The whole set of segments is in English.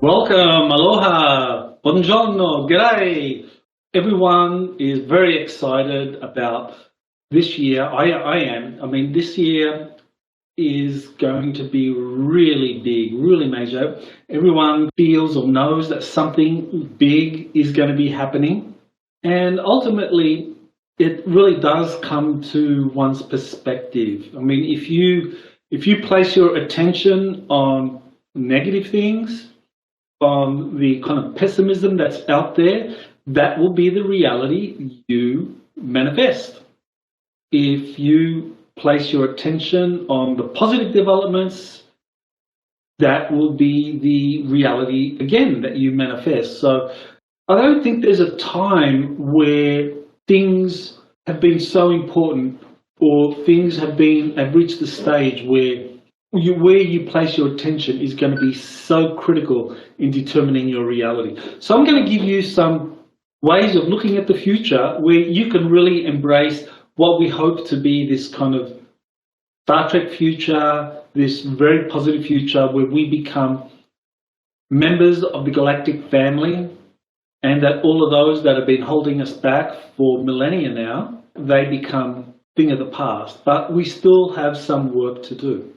Welcome, aloha, buongiorno, g'day. Everyone is very excited about this year. I am. I mean, this year is going to be really big, really major. Everyone feels or knows that something big is going to be happening. And ultimately, it really does come to one's perspective. I mean, if you place your attention on negative things, on the kind of pessimism that's out there, that will be the reality you manifest. If you place your attention on the positive developments, that will be the reality again that you manifest. So I don't think there's a time where things have been so important or things have reached the stage where you place your attention is going to be so critical in determining your reality. So I'm going to give you some ways of looking at the future where you can really embrace what we hope to be this kind of Star Trek future, this very positive future where we become members of the galactic family, and that all of those that have been holding us back for millennia now, they become a thing of the past. But we still have some work to do.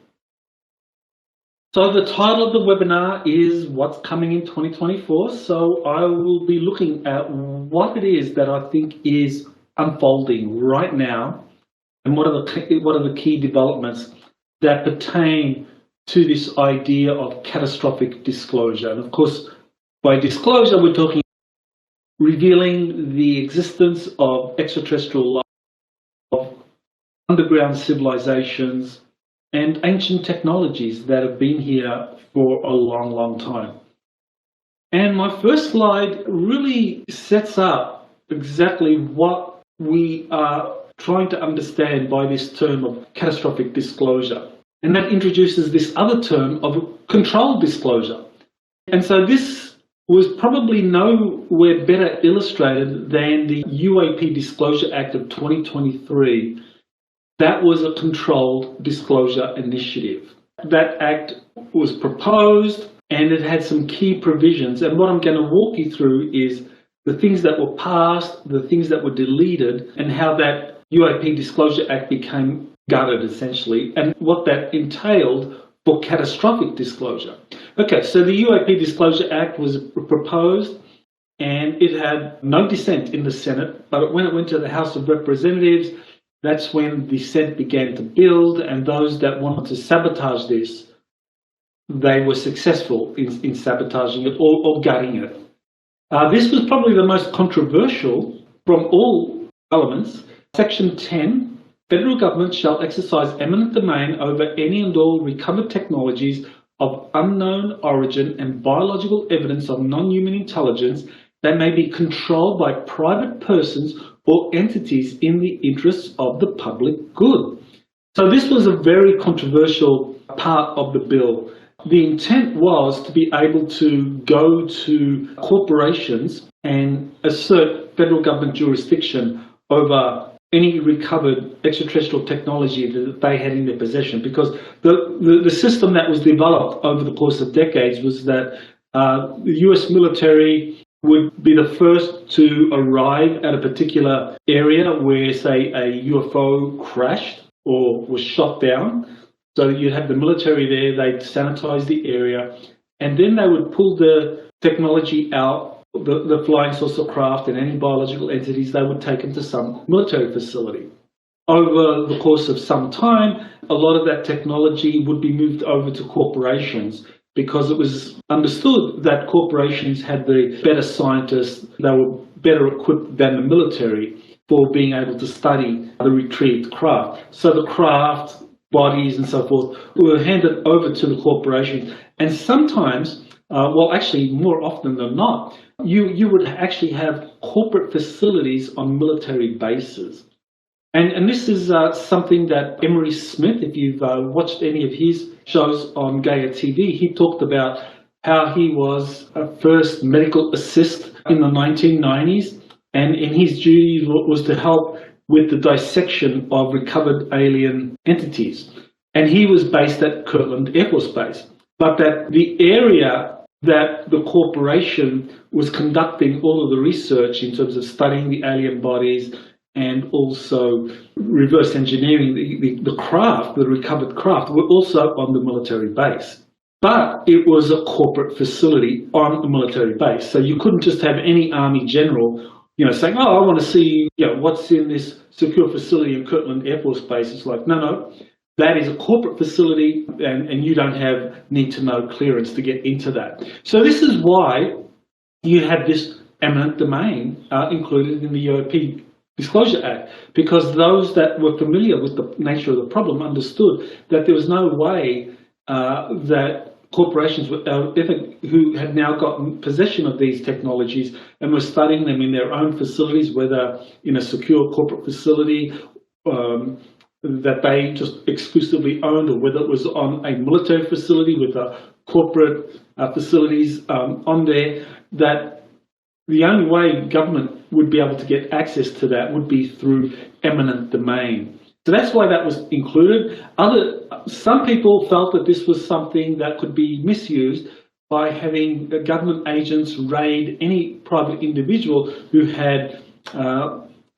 So the title of the webinar is What's Coming in 2024. So I will be looking at what it is that I think is unfolding right now and what are the key developments that pertain to this idea of catastrophic disclosure. And of course, by disclosure, we're talking revealing the existence of extraterrestrial life, of underground civilizations, and ancient technologies that have been here for a long, long time. And my first slide really sets up exactly what we are trying to understand by this term of catastrophic disclosure. And that introduces this other term of controlled disclosure. And so this was probably nowhere better illustrated than the UAP Disclosure Act of 2023. That was a controlled disclosure initiative. That act was proposed and it had some key provisions. And what I'm going to walk you through is the things that were passed, the things that were deleted, and how that UAP Disclosure Act became gutted essentially, and what that entailed for catastrophic disclosure. Okay, so the UAP Disclosure Act was proposed and it had no dissent in the Senate, but when it went to the House of Representatives, that's when the Senate began to build, and those that wanted to sabotage this, they were successful in sabotaging it or gutting it. This was probably the most controversial from all elements. Section 10, federal government shall exercise eminent domain over any and all recovered technologies of unknown origin and biological evidence of non-human intelligence that may be controlled by private persons or entities in the interests of the public good. So this was a very controversial part of the bill. The intent was to be able to go to corporations and assert federal government jurisdiction over any recovered extraterrestrial technology that they had in their possession, because the system that was developed over the course of decades was that the US military would be the first to arrive at a particular area where, say, a UFO crashed or was shot down. So you'd have the military there, they'd sanitize the area, and then they would pull the technology out, the flying saucer craft and any biological entities, they would take them to some military facility. Over the course of some time, a lot of that technology would be moved over to corporations, because it was understood that corporations had the better scientists, they were better equipped than the military for being able to study the retrieved craft. So the craft, bodies and so forth were handed over to the corporations. And sometimes, well actually more often than not, you would actually have corporate facilities on military bases. And this is something that Emery Smith, if you've watched any of his shows on Gaia TV, he talked about how he was a first medical assist in the 1990s, and his duty was to help with the dissection of recovered alien entities. And he was based at Kirtland Air Force Base. But that the area that the corporation was conducting all of the research in terms of studying the alien bodies and also reverse engineering the craft, the recovered craft, were also on the military base. But it was a corporate facility on a military base. So you couldn't just have any Army general, saying, oh, I want to see, what's in this secure facility in Kirtland Air Force Base. It's like, no, that is a corporate facility and you don't have need-to-know clearance to get into that. So this is why you have this eminent domain included in the UAP Disclosure Act, because those that were familiar with the nature of the problem understood that there was no way that corporations who had now gotten possession of these technologies and were studying them in their own facilities, whether in a secure corporate facility that they just exclusively owned, or whether it was on a military facility with corporate facilities on there, that the only way government would be able to get access to that would be through eminent domain. So that's why that was included. Some people felt that this was something that could be misused by having government agents raid any private individual who had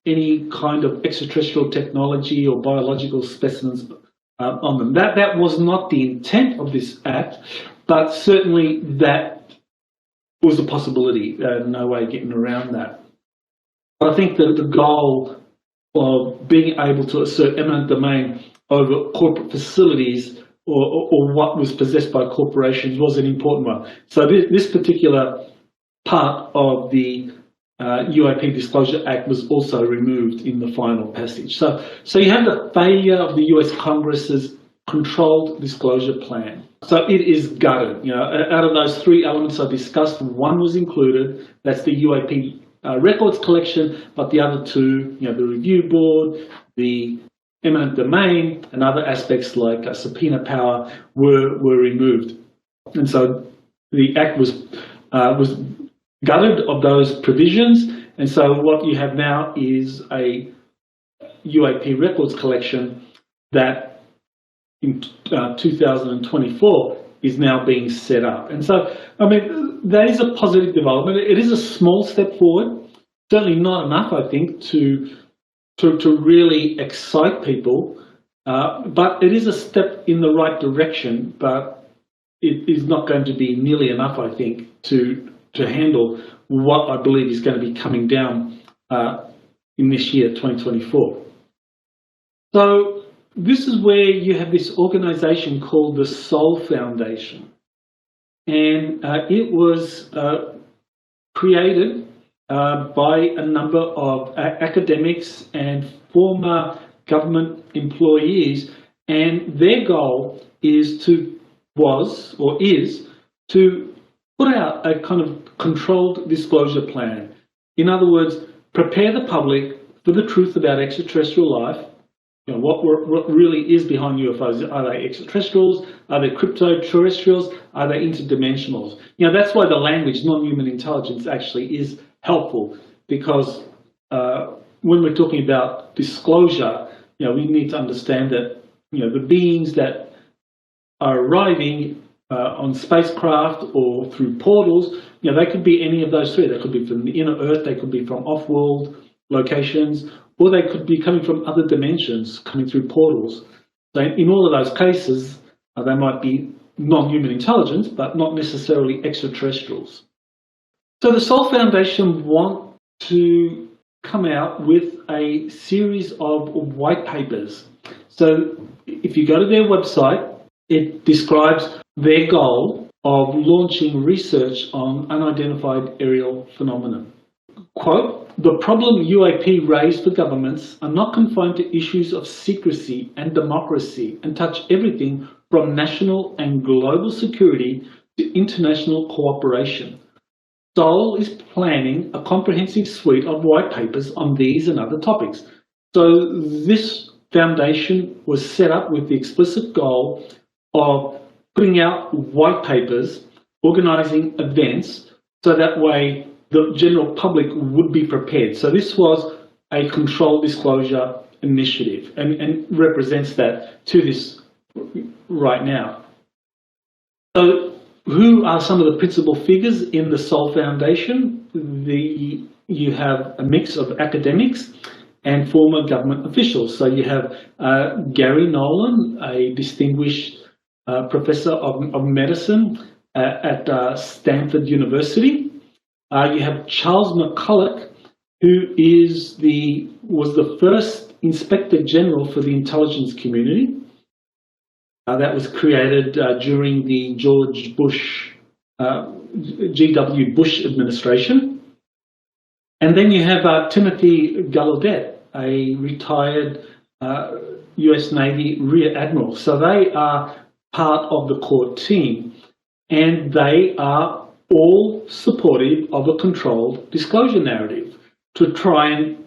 any kind of extraterrestrial technology or biological specimens on them. That was not the intent of this act, but certainly that was a possibility. No way getting around that. I think that the goal of being able to assert eminent domain over corporate facilities or what was possessed by corporations was an important one. So this particular part of the UAP Disclosure Act was also removed in the final passage. So you have the failure of the US Congress's controlled disclosure plan. So it is gutted. Out of those three elements I discussed, one was included. That's the UAP records collection, but the other two, the review board, the eminent domain, and other aspects like subpoena power were removed. And so the Act was gutted of those provisions, and so what you have now is a UAP records collection that in 2024 is now being set up. And so, that is a positive development. It is a small step forward, certainly not enough, I think, to really excite people, but it is a step in the right direction, but it is not going to be nearly enough, I think, to handle what I believe is going to be coming down in this year, 2024. So this is where you have this organization called the Sol Foundation. And it was created by a number of academics and former government employees, and their goal is to put out a kind of controlled disclosure plan. In other words, prepare the public for the truth about extraterrestrial life. What really is behind UFOs. Are they extraterrestrials? Are they crypto-terrestrials? Are they interdimensionals? That's why the language non-human intelligence actually is helpful, because when we're talking about disclosure, we need to understand that the beings that are arriving on spacecraft or through portals, they could be any of those three. They could be from the inner Earth, they could be from off-world locations, or they could be coming from other dimensions, coming through portals. So in all of those cases, they might be non-human intelligence, but not necessarily extraterrestrials. So the Sol Foundation want to come out with a series of white papers. So if you go to their website, it describes their goal of launching research on unidentified aerial phenomena. Quote, "The problem UAP raised for governments are not confined to issues of secrecy and democracy and touch everything from national and global security to international cooperation. Sol is planning a comprehensive suite of white papers on these and other topics." So this foundation was set up with the explicit goal of putting out white papers, organising events, so that way the general public would be prepared. So this was a controlled disclosure initiative and represents that to this right now. So who are some of the principal figures in the Sol Foundation? You have a mix of academics and former government officials. So you have Gary Nolan, a distinguished professor of medicine at Stanford University. You have Charles McCulloch, who was the first Inspector General for the intelligence community. That was created during the George Bush, G.W. Bush administration. And then you have Timothy Gallaudet, a retired US Navy Rear Admiral. So they are part of the core team, and they are all supportive of a controlled disclosure narrative to try and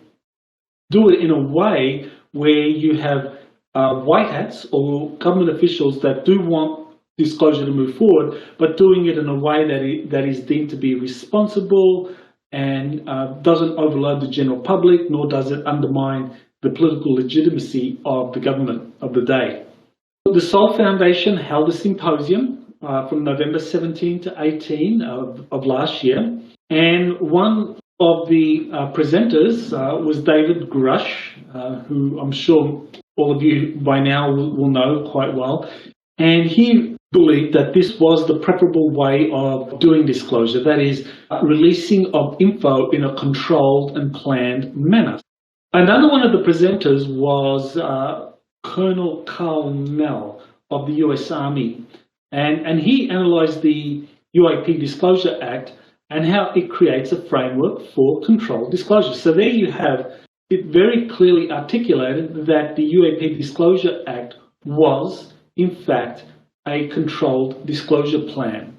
do it in a way where you have white hats or government officials that do want disclosure to move forward, but doing it in a way that is deemed to be responsible and doesn't overload the general public, nor does it undermine the political legitimacy of the government of the day. The Sol Foundation held a symposium from November 17 to 18 of last year, and one of the presenters was David Grush, who I'm sure all of you by now will know quite well, and he believed that this was the preferable way of doing disclosure, that is, releasing of info in a controlled and planned manner. Another one of the presenters was Colonel Carl Nell of the US Army, and he analysed the UAP Disclosure Act and how it creates a framework for controlled disclosure. So there you have it very clearly articulated that the UAP Disclosure Act was, in fact, a controlled disclosure plan.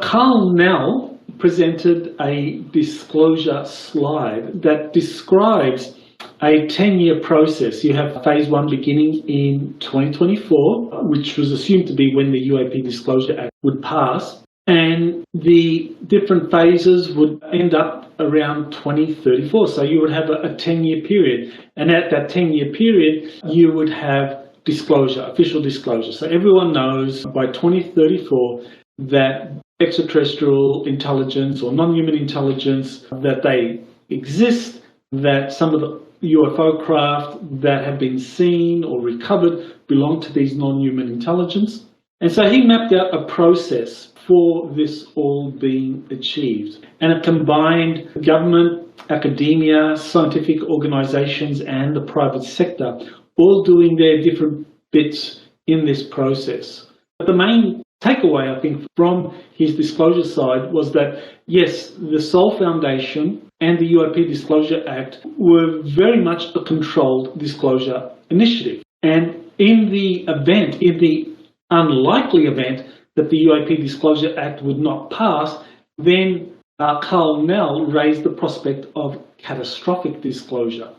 Carl Nell presented a disclosure slide that describes a 10-year process. You have phase one beginning in 2024, which was assumed to be when the UAP Disclosure Act would pass, and the different phases would end up around 2034. So you would have a 10-year period, and at that 10-year period, you would have disclosure, official disclosure. So everyone knows by 2034 that extraterrestrial intelligence or non-human intelligence, that they exist, that some of the UFO craft that have been seen or recovered belong to these non-human intelligence. And so he mapped out a process for this all being achieved. And it combined government, academia, scientific organizations, and the private sector, all doing their different bits in this process. But the main takeaway, I think, from his disclosure side was that, yes, the Sol Foundation and the UAP Disclosure Act were very much a controlled disclosure initiative. And in the event, in the unlikely event that the UAP Disclosure Act would not pass, then Carl Nell raised the prospect of catastrophic disclosure.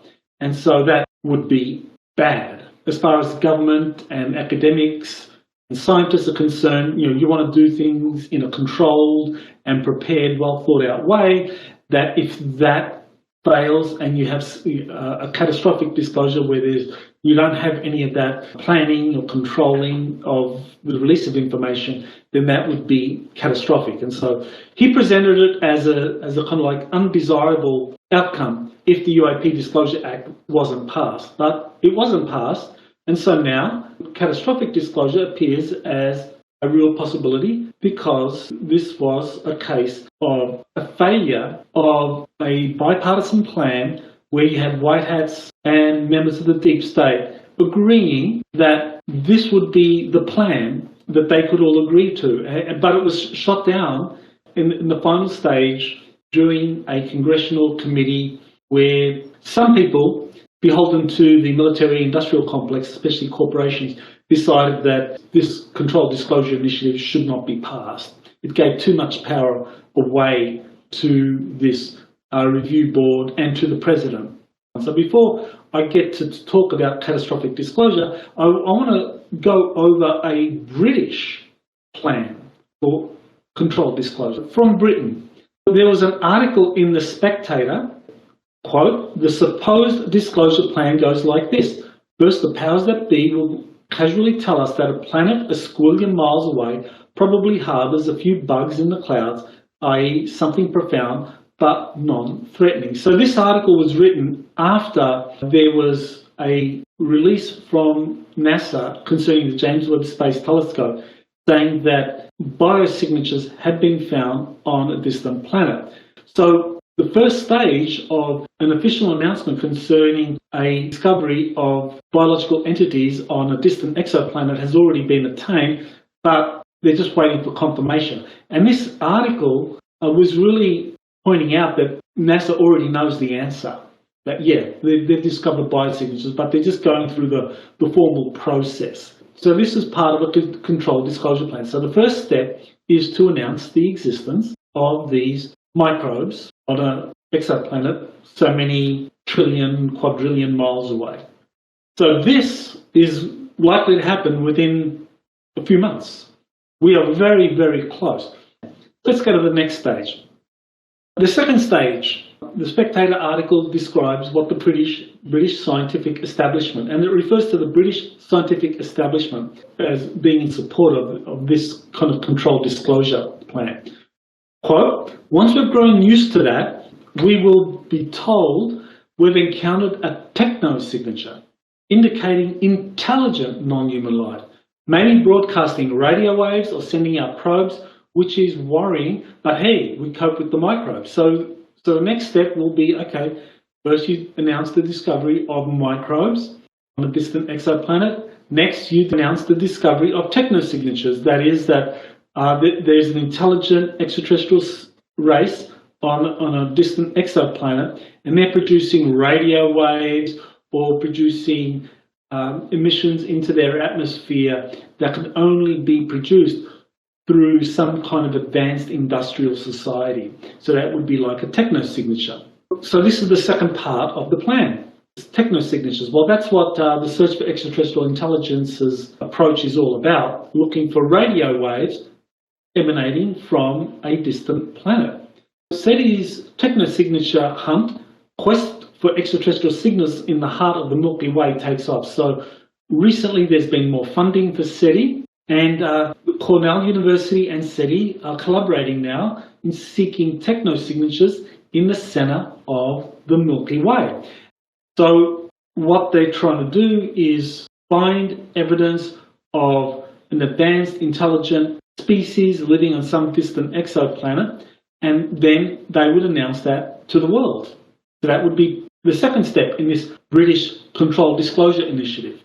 And so that would be bad. As far as government and academics and scientists are concerned, you want to do things in a controlled and prepared, well thought out way, that if that fails and you have a catastrophic disclosure where you don't have any of that planning or controlling of the release of information, then that would be catastrophic. And so he presented it as a kind of like undesirable outcome if the UAP Disclosure Act wasn't passed. But it wasn't passed, and so now catastrophic disclosure appears as a real possibility because this was a case of a failure of a bipartisan plan where you had white hats and members of the deep state agreeing that this would be the plan that they could all agree to. But it was shot down in the final stage during a congressional committee where some people, beholden to the military-industrial complex, especially corporations, decided that this controlled disclosure initiative should not be passed. It gave too much power away to this review board and to the president. So before I get to talk about catastrophic disclosure, I want to go over a British plan for controlled disclosure from Britain. There was an article in The Spectator, quote, "The supposed disclosure plan goes like this. First, the powers that be will casually tell us that a planet a squillion miles away probably harbors a few bugs in the clouds, i.e. something profound but non-threatening. So this article was written after there was a release from NASA concerning the James Webb Space Telescope saying that biosignatures had been found on a distant planet. So the first stage of an official announcement concerning a discovery of biological entities on a distant exoplanet has already been attained, but they're just waiting for confirmation. And this article was really pointing out that NASA already knows the answer. That, yeah, they've discovered biosignatures, but they're just going through the formal process. So this is part of a controlled disclosure plan. So the first step is to announce the existence of these microbes on an exoplanet so many trillion, quadrillion miles away. So this is likely to happen within a few months. We are very, very close. Let's go to the next stage. The second stage, the Spectator article describes what the British scientific establishment, and it refers to the British scientific establishment as being in support of this kind of controlled disclosure plan. Quote, once we've grown used to that, we will be told we've encountered a technosignature, indicating intelligent non-human life, maybe broadcasting radio waves or sending out probes, which is worrying, but hey, we cope with the microbes. So the next step will be, okay, first you announce the discovery of microbes on a distant exoplanet. Next, you announce the discovery of technosignatures. That is that there's an intelligent extraterrestrial race on a distant exoplanet, and they're producing radio waves or producing emissions into their atmosphere that can only be produced through some kind of advanced industrial society. So that would be like a technosignature. So this is the second part of the plan. Technosignatures. Well, that's what the Search for Extraterrestrial Intelligence's approach is all about, looking for radio waves emanating from a distant planet. SETI's technosignature hunt, quest for extraterrestrial signals in the heart of the Milky Way, takes off. So recently there's been more funding for SETI, and Cornell University and SETI are collaborating now in seeking technosignatures in the center of the Milky Way. So what they're trying to do is find evidence of an advanced intelligent species living on some distant exoplanet, and then they would announce that to the world. So that would be the second step in this British Controlled Disclosure Initiative.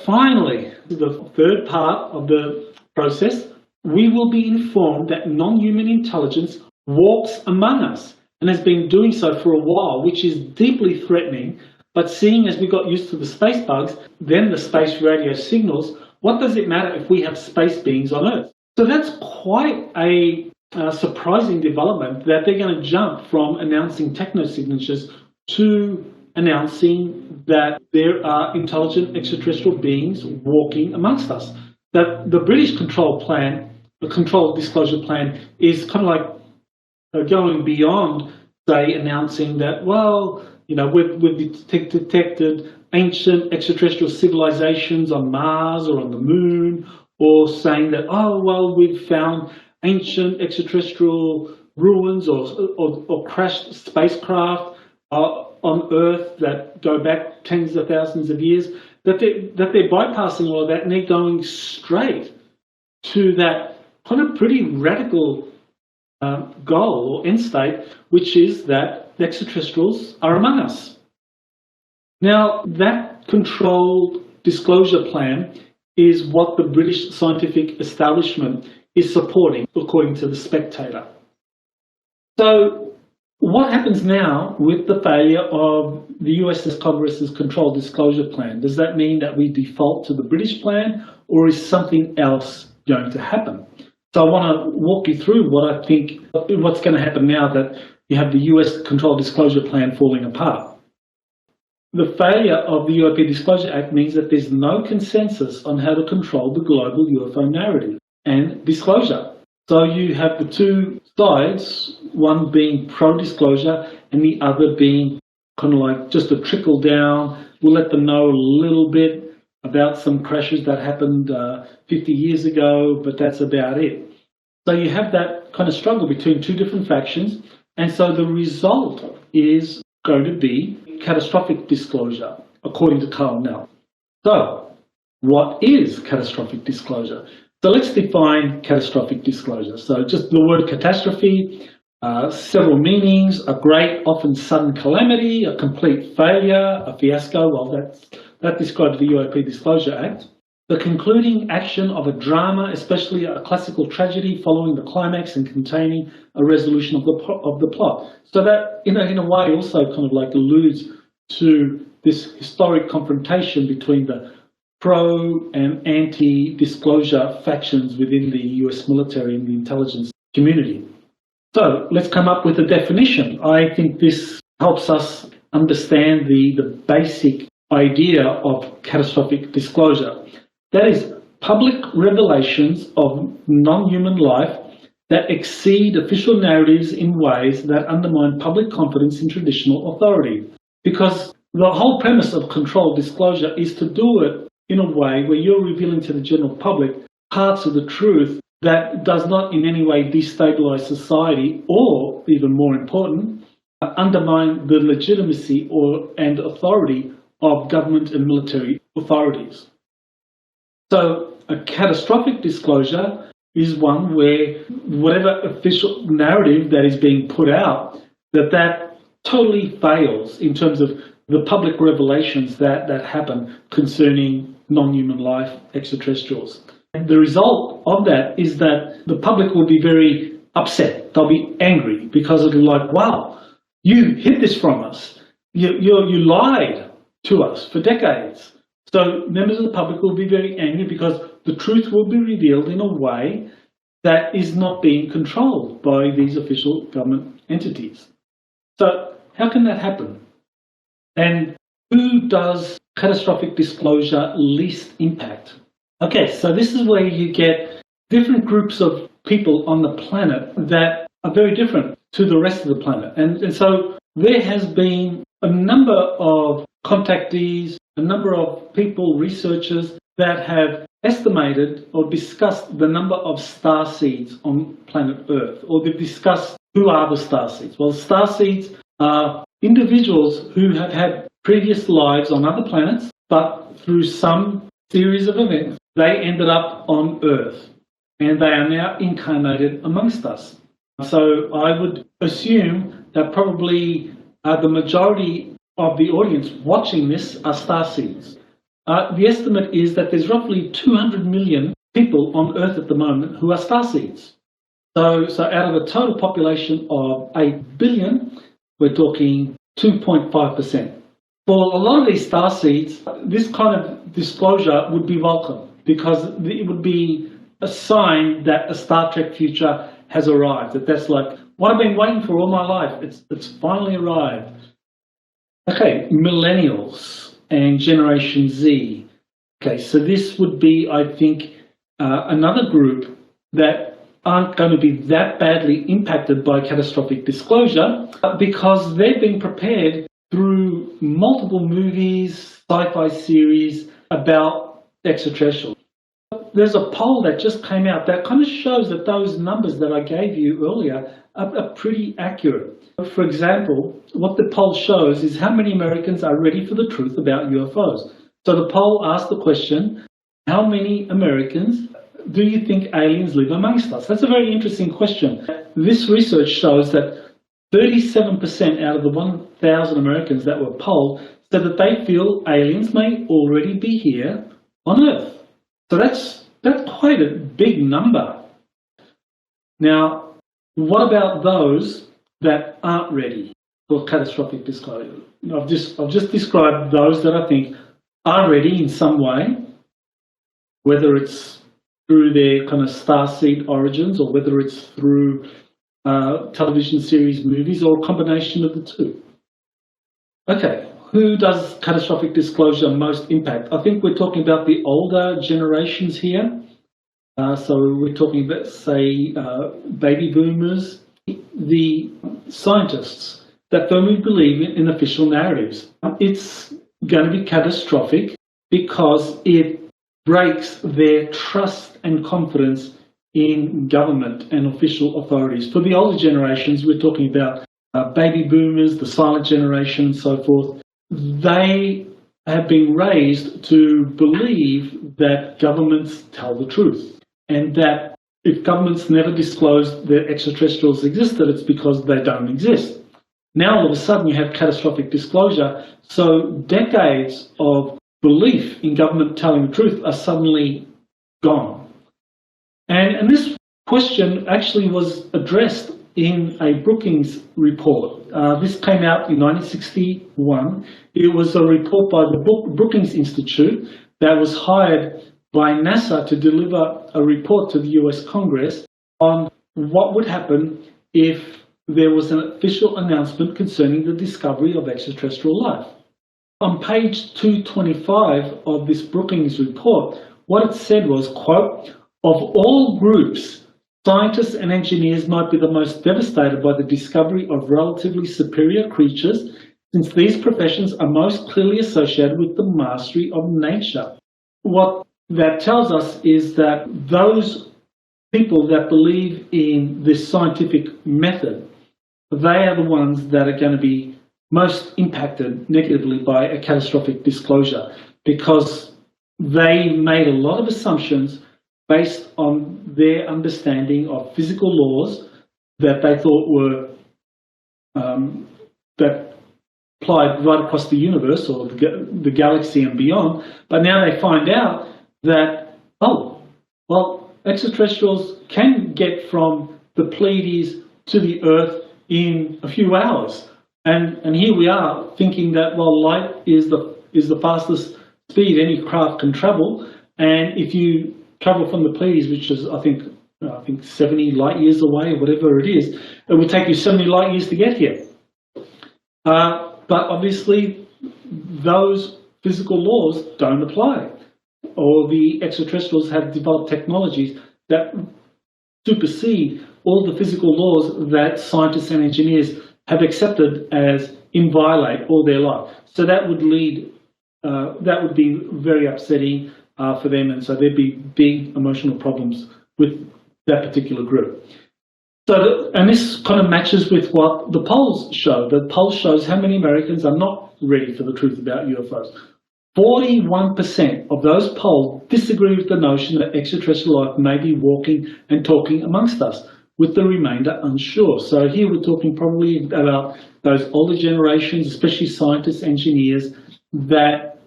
Finally, the third part of the process, we will be informed that non-human intelligence walks among us and has been doing so for a while, which is deeply threatening. But seeing as we got used to the space bugs, then the space radio signals, what does it matter if we have space beings on Earth? So that's quite a surprising development, that they're going to jump from announcing technosignatures to announcing that there are intelligent extraterrestrial beings walking amongst us. That the British control plan, the controlled disclosure plan, is kind of like going beyond, say, announcing that, well, you know, we've detected ancient extraterrestrial civilizations on Mars or on the Moon, or saying that, oh, well, we've found ancient extraterrestrial ruins or crashed spacecraft on Earth that go back tens of thousands of years, that they're bypassing all of that and they're going straight to that kind of pretty radical goal or end state, which is that extraterrestrials are among us. Now, that controlled disclosure plan is what the British scientific establishment is supporting, according to The Spectator. So what happens now with the failure of the US Congress's controlled disclosure plan? Does that mean that we default to the British plan, or is something else going to happen? So I want to walk you through what I think, what's going to happen now that you have the US controlled disclosure plan falling apart. The failure of the UAP Disclosure Act means that there's no consensus on how to control the global UFO narrative and disclosure. So you have the two sides, one being pro-disclosure and the other being kind of like just a trickle down. We'll let them know a little bit, about some crashes that happened 50 years ago, but that's about it. So you have that kind of struggle between two different factions, and so the result is going to be catastrophic disclosure, according to Carl Nell. So, what is catastrophic disclosure? So let's define catastrophic disclosure. So just the word catastrophe, several meanings: a great, often sudden calamity, a complete failure, a fiasco. Well, that describes the UAP Disclosure Act. The concluding action of a drama, especially a classical tragedy, following the climax and containing a resolution of the plot. So that, in a way, also kind of like alludes to this historic confrontation between the pro and anti-disclosure factions within the US military and the intelligence community. So let's come up with a definition. I think this helps us understand the basic idea of catastrophic disclosure. That is, public revelations of non-human life that exceed official narratives in ways that undermine public confidence in traditional authority. Because the whole premise of controlled disclosure is to do it in a way where you're revealing to the general public parts of the truth that does not in any way destabilize society or, even more important, undermine the legitimacy and authority of government and military authorities. So a catastrophic disclosure is one where whatever official narrative that is being put out, that totally fails in terms of the public revelations that happen concerning non-human life, extraterrestrials. And the result of that is that the public will be very upset. They'll be angry because it'll be like, wow, you hid this from us. You lied to us for decades. So members of the public will be very angry because the truth will be revealed in a way that is not being controlled by these official government entities. So how can that happen? And who does catastrophic disclosure least impact? Okay, so this is where you get different groups of people on the planet that are very different to the rest of the planet. And so there has been a number of contactees, a number of people, researchers, that have estimated or discussed the number of starseeds on planet Earth, or they've discussed who are the starseeds. Well, starseeds are individuals who have had previous lives on other planets, but through some series of events, they ended up on Earth, and they are now incarnated amongst us. So I would assume that probably the majority of the audience watching this are starseeds. The estimate is that there's roughly 200 million people on Earth at the moment who are starseeds. So out of a total population of 8 billion, we're talking 2.5%. For a lot of these starseeds, this kind of disclosure would be welcome because it would be a sign that a Star Trek future has arrived. That's like what I've been waiting for all my life. It's finally arrived. Okay, millennials and Generation Z. Okay, so this would be, I think, another group that aren't going to be that badly impacted by catastrophic disclosure because they've been prepared through multiple movies, sci-fi series about extraterrestrials. There's a poll that just came out that kind of shows that those numbers that I gave you earlier are pretty accurate. For example, what the poll shows is how many Americans are ready for the truth about UFOs. So the poll asked the question, how many Americans do you think aliens live amongst us? That's a very interesting question. This research shows that 37% out of the 1,000 Americans that were polled said that they feel aliens may already be here on Earth. So that's quite a big number. Now, what about those that aren't ready for catastrophic disclosure? I've just described those that I think are ready in some way, whether it's through their kind of starseed origins or whether it's through television series, movies, or a combination of the two. Okay, who does catastrophic disclosure most impact? I think we're talking about the older generations here. So we're talking about, say, baby boomers, the scientists that firmly believe in official narratives. It's going to be catastrophic because it breaks their trust and confidence in government and official authorities. For the older generations, we're talking about baby boomers, the silent generation, and so forth. They have been raised to believe that governments tell the truth, and that if governments never disclose that extraterrestrials existed, it's because they don't exist. Now all of a sudden you have catastrophic disclosure, so decades of belief in government telling the truth are suddenly gone. And this question actually was addressed in a Brookings report. This came out in 1961. It was a report by the Brookings Institute that was hired by NASA to deliver a report to the US Congress on what would happen if there was an official announcement concerning the discovery of extraterrestrial life. On page 225 of this Brookings report, what it said was, quote, "Of all groups, scientists and engineers might be the most devastated by the discovery of relatively superior creatures, since these professions are most clearly associated with the mastery of nature." What that tells us is that those people that believe in this scientific method, they are the ones that are going to be most impacted negatively by a catastrophic disclosure, because they made a lot of assumptions based on their understanding of physical laws that they thought were that applied right across the universe or the galaxy and beyond. But now they find out that, oh, well, extraterrestrials can get from the Pleiades to the Earth in a few hours. And here we are thinking that, well, light is the fastest speed any craft can travel. And if you travel from the Pleiades, which is, I think 70 light years away, or whatever it is, it would take you 70 light years to get here. But obviously, those physical laws don't apply. Or the extraterrestrials have developed technologies that supersede all the physical laws that scientists and engineers have accepted as inviolate all their life. So that would lead, that would be very upsetting for them, and so there'd be big emotional problems with that particular group. So, and this kind of matches with what the polls show. The poll shows how many Americans are not ready for the truth about UFOs. 41% of those polled disagree with the notion that extraterrestrial life may be walking and talking amongst us, with the remainder unsure. So here we're talking probably about those older generations, especially scientists, engineers, that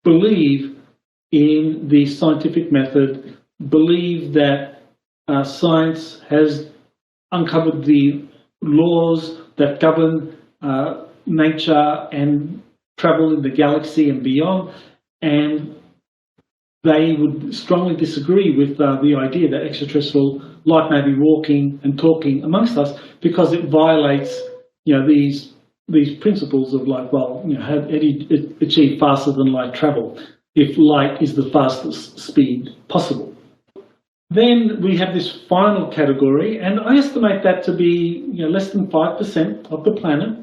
believe in the scientific method, believe that science has uncovered the laws that govern nature and travel in the galaxy and beyond, and they would strongly disagree with the idea that extraterrestrial life may be walking and talking amongst us, because it violates, these principles of, like, well, how do you achieve faster than light travel if light is the fastest speed possible? Then we have this final category, and I estimate that to be less than 5% of the planet,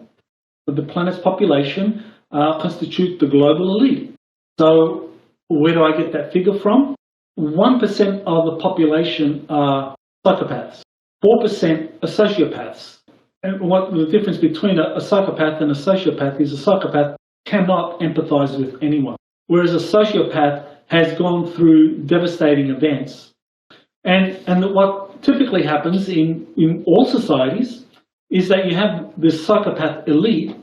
of the planet's population, constitute the global elite. So where do I get that figure from? 1% of the population are psychopaths, 4% are sociopaths. And what the difference between a psychopath and a sociopath is, a psychopath cannot empathize with anyone, whereas a sociopath has gone through devastating events. And what typically happens in all societies is that you have this psychopath elite.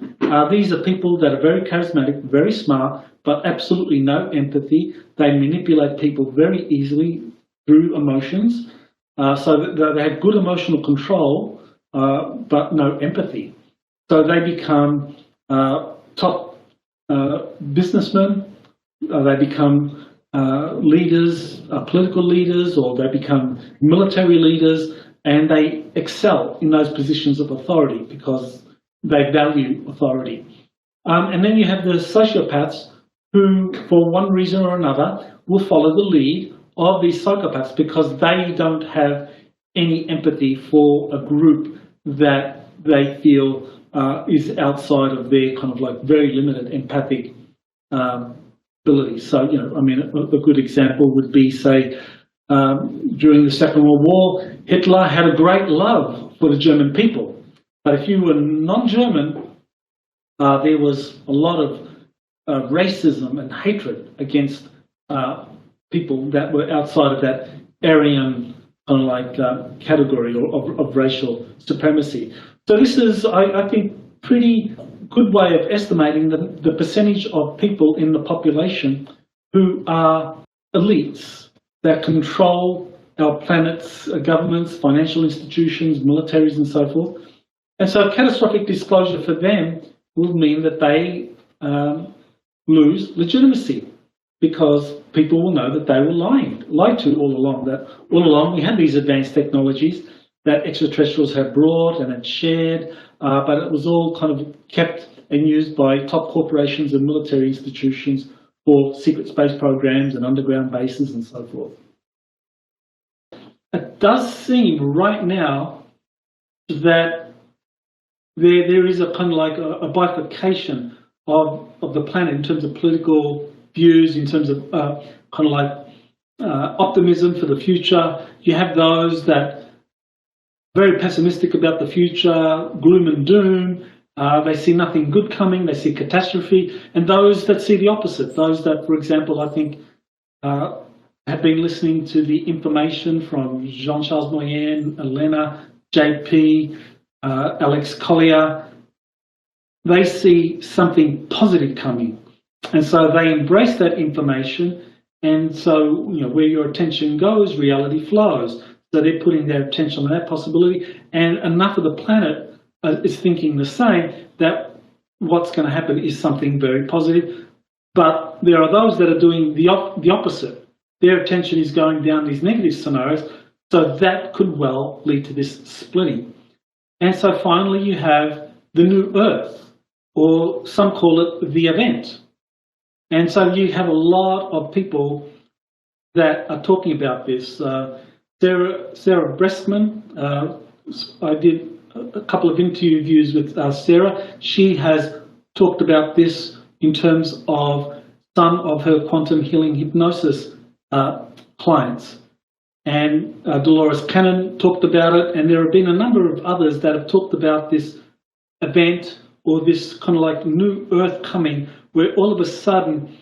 These are people that are very charismatic, very smart, but absolutely no empathy. They manipulate people very easily through emotions. So that they have good emotional control, but no empathy. So they become top businessmen. They become leaders, political leaders, or they become military leaders, and they excel in those positions of authority because they value authority. And then you have the sociopaths who, for one reason or another, will follow the lead of these psychopaths because they don't have any empathy for a group that they feel is outside of their kind of like very limited empathic abilities. So, I mean, a good example would be, say, during the Second World War, Hitler had a great love for the German people. But if you were non-German, there was a lot of racism and hatred against people that were outside of that Aryan kind of like category of racial supremacy. So this is, I think, pretty good way of estimating the percentage of people in the population who are elites that control our planet's governments, financial institutions, militaries, and so forth. And so catastrophic disclosure for them will mean that they lose legitimacy, because people will know that they were lied to all along. That all along we had these advanced technologies that extraterrestrials had brought and had shared, but it was all kind of kept and used by top corporations and military institutions for secret space programs and underground bases and so forth. It does seem right now that there is a kind of like a bifurcation of the planet in terms of political views, in terms of kind of like optimism for the future. You have those that very pessimistic about the future, gloom and doom. They see nothing good coming, they see catastrophe, and those that see the opposite, those that, for example, I think have been listening to the information from Jean-Charles Moyen, Elena, JP, Alex Collier. They see something positive coming, and so they embrace that information, and so where your attention goes, reality flows. So they're putting their attention on that possibility, and enough of the planet is thinking the same, that what's going to happen is something very positive. But there are those that are doing the opposite. Their attention is going down these negative scenarios, so that could well lead to this splitting. And so finally you have the new Earth, or some call it the event. And so you have a lot of people that are talking about this. Sarah Breskman, I did a couple of interviews with Sarah. She has talked about this in terms of some of her quantum healing hypnosis clients. And Dolores Cannon talked about it, and there have been a number of others that have talked about this event, or this kind of like new Earth coming, where all of a sudden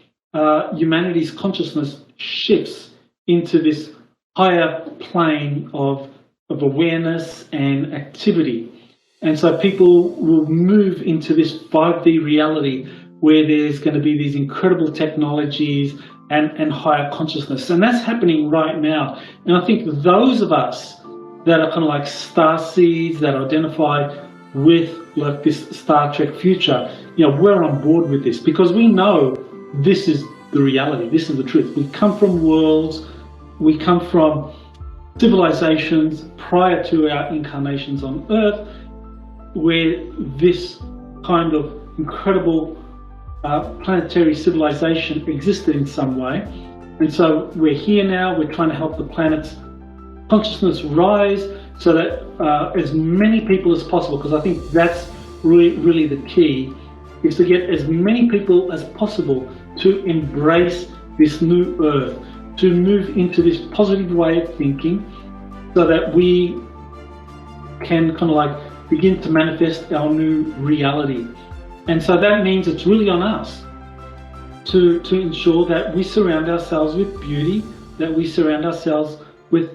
humanity's consciousness shifts into this higher plane of awareness and activity. And so people will move into this 5D reality where there's going to be these incredible technologies and higher consciousness. And that's happening right now. And I think those of us that are kind of like starseeds, that identify with like this Star Trek future, we're on board with this, because we know this is the reality, this is the truth. We come from worlds, we come from civilizations prior to our incarnations on Earth, where this kind of incredible planetary civilization existed in some way. And so we're here now, we're trying to help the planet's consciousness rise so that as many people as possible, because I think that's really the key, is to get as many people as possible to embrace this new Earth, to move into this positive way of thinking, so that we can kind of like begin to manifest our new reality. And so that means it's really on us to ensure that we surround ourselves with beauty, that we surround ourselves with,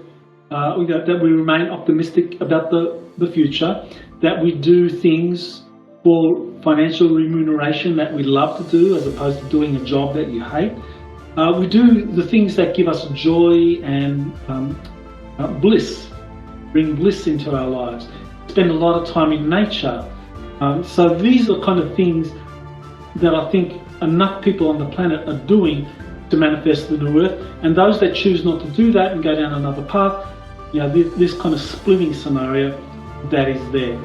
that we remain optimistic about the future, that we do things for financial remuneration that we love to do, as opposed to doing a job that you hate. We do the things that give us joy and bliss, bring bliss into our lives, spend a lot of time in nature. So these are kind of things that I think enough people on the planet are doing to manifest the new Earth. And those that choose not to do that and go down another path, this kind of splitting scenario that is there.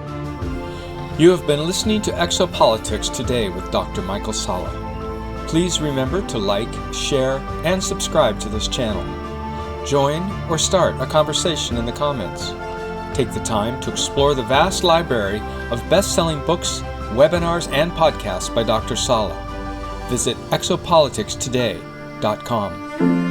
You have been listening to Exopolitics Today with Dr. Michael Salla. Please remember to like, share, and subscribe to this channel. Join or start a conversation in the comments. Take the time to explore the vast library of best-selling books, webinars, and podcasts by Dr. Salla. visit exopoliticstoday.com.